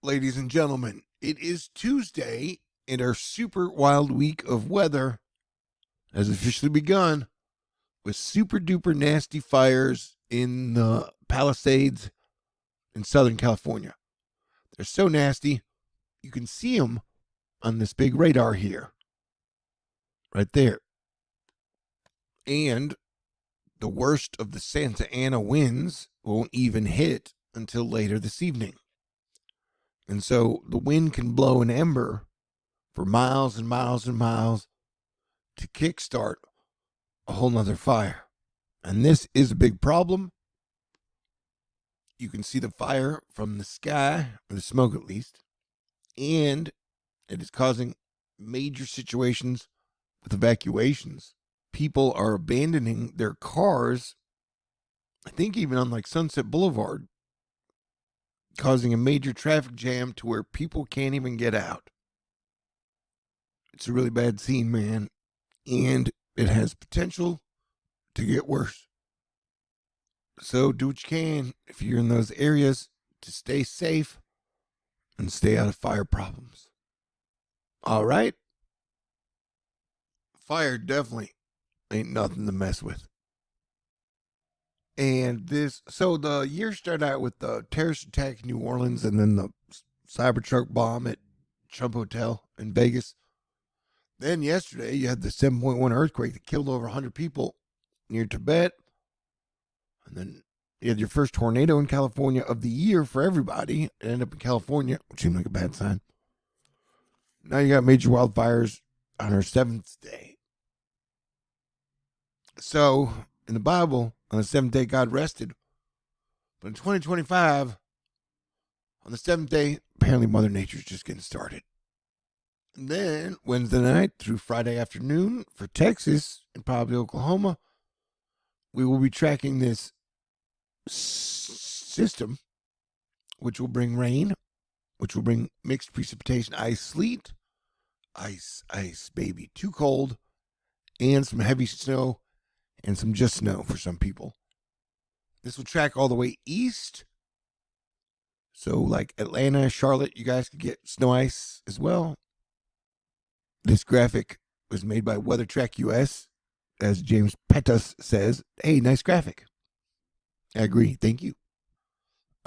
ladies and gentlemen. It is Tuesday, and our super wild week of weather has officially begun with super duper nasty fires in the Palisades in Southern California. They're so nasty, you can see them on this big radar here, right there. And the worst of the Santa Ana winds won't even hit until later this evening. And so the wind can blow an ember for miles and miles and miles to kickstart a whole nother fire. And this is a big problem. You can see the fire from the sky, or the smoke at least, and it is causing major situations with evacuations. People are abandoning their cars, I think even on like Sunset Boulevard, causing a major traffic jam to where people can't even get out. It's a really bad scene, man, and it has potential to get worse. So do what you can if you're in those areas to stay safe and stay out of fire problems. All right? Fire definitely ain't nothing to mess with. And so the year started out with the terrorist attack in New Orleans and then the Cybertruck bomb at Trump Hotel in Vegas. Then yesterday you had the 7.1 earthquake that killed over 100 people near Tibet. And then you had your first tornado in California of the year for everybody. It ended up in California, which seemed like a bad sign. Now you got major wildfires on our 7th day. So, in the Bible, on the 7th day, God rested. But in 2025, on the 7th day, apparently Mother Nature's just getting started. And then, Wednesday night through Friday afternoon for Texas and probably Oklahoma, we will be tracking this system, which will bring rain, which will bring mixed precipitation, ice, sleet, ice, baby, too cold, and some heavy snow and some just snow for some people. This will track all the way east. So like Atlanta, Charlotte, you guys could get snow ice as well. This graphic was made by WeatherTrack US, as James Pettus says. Hey, nice graphic. I agree. Thank you.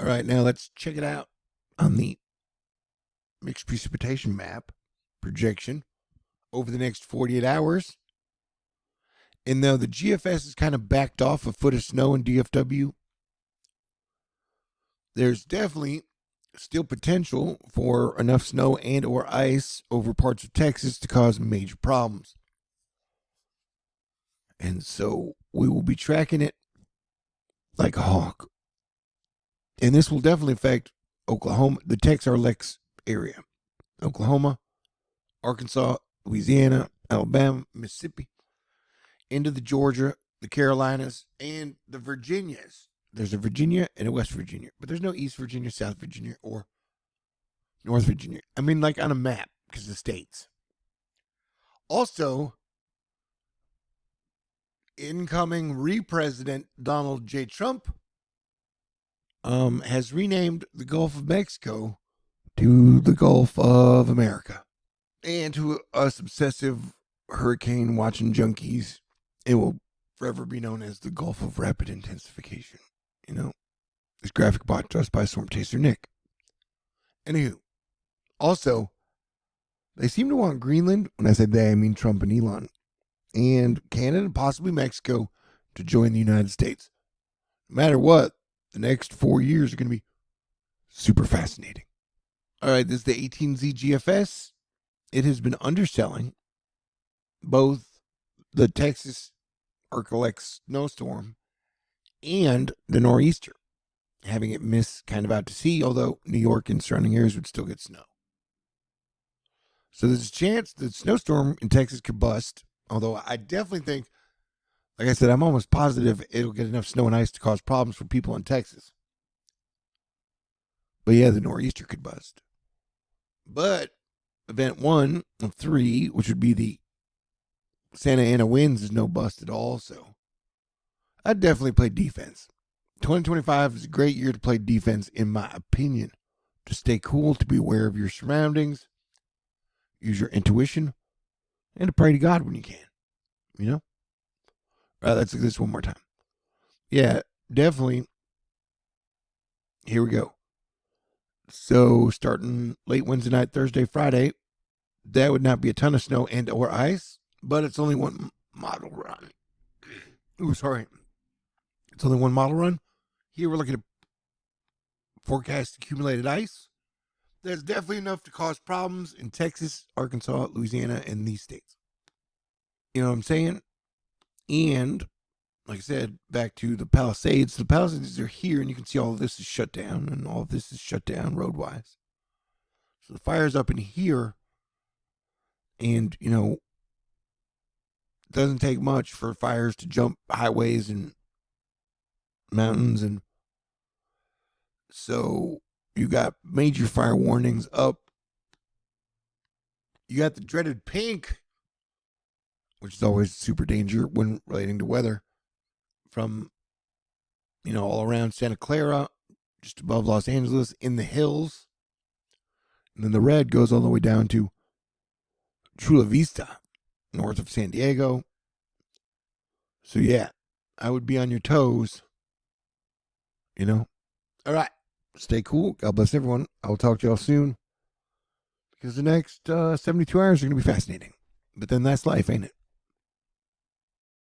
All right, now let's check it out on the mixed precipitation map projection over the next 48 hours. And though the GFS is kind of backed off a foot of snow in DFW, there's definitely still potential for enough snow and or ice over parts of Texas to cause major problems. And so we will be tracking it like a hawk. And this will definitely affect Oklahoma, the Texarkana area. Oklahoma, Arkansas, Louisiana, Alabama, Mississippi, into the Georgia, the Carolinas, and the Virginias. There's a Virginia and a West Virginia, but there's no East Virginia, South Virginia, or North Virginia. I mean, like on a map, because of the states. Also, incoming re-president Donald J. Trump has renamed the Gulf of Mexico to the Gulf of America. And to us obsessive hurricane watching junkies, it will forever be known as the Gulf of Rapid Intensification. You know, this graphic brought to us by Storm Chaser Nick. Anywho, also, they seem to want Greenland, when I say they, I mean Trump and Elon, and Canada and possibly Mexico to join the United States. No matter what, the next 4 years are going to be super fascinating. All right, this is the 18Z GFS. It has been underselling both the Texas Arcalex snowstorm and the nor'easter, having it miss kind of out to sea, although New York and surrounding areas would still get snow. So there's a chance the snowstorm in Texas could bust, although I definitely think, like I said, I'm almost positive it'll get enough snow and ice to cause problems for people in Texas. But yeah, the nor'easter could bust. But event 1 of 3, which would be the Santa Ana winds, is no bust at all, so I'd definitely play defense. 2025 is a great year to play defense, in my opinion, to stay cool, to be aware of your surroundings, use your intuition, and to pray to God when you can. You know? Let's do this one more time. Yeah, definitely. Here we go. So starting late Wednesday night, Thursday, Friday, that would not be a ton of snow and or ice, but it's only one model run. Ooh, sorry. It's only one model run. Here we're looking at forecast accumulated ice. That's definitely enough to cause problems in Texas, Arkansas, Louisiana, and these states. You know what I'm saying? And like I said, back to the Palisades. The Palisades are here, and you can see all of this is shut down, and all of this is shut down road-wise. So the fire's up in here, and, you know, it doesn't take much for fires to jump highways and mountains, and so you got major fire warnings up. You got the dreaded pink, which is always super danger when relating to weather, from, you know, all around Santa Clara, just above Los Angeles, in the hills. And then the red goes all the way down to Chula Vista, north of San Diego. So yeah, I would be on your toes, you know. All right, stay cool. God bless everyone. I'll talk to y'all soon, because the next 72 hours are going to be fascinating. But then that's life, ain't it?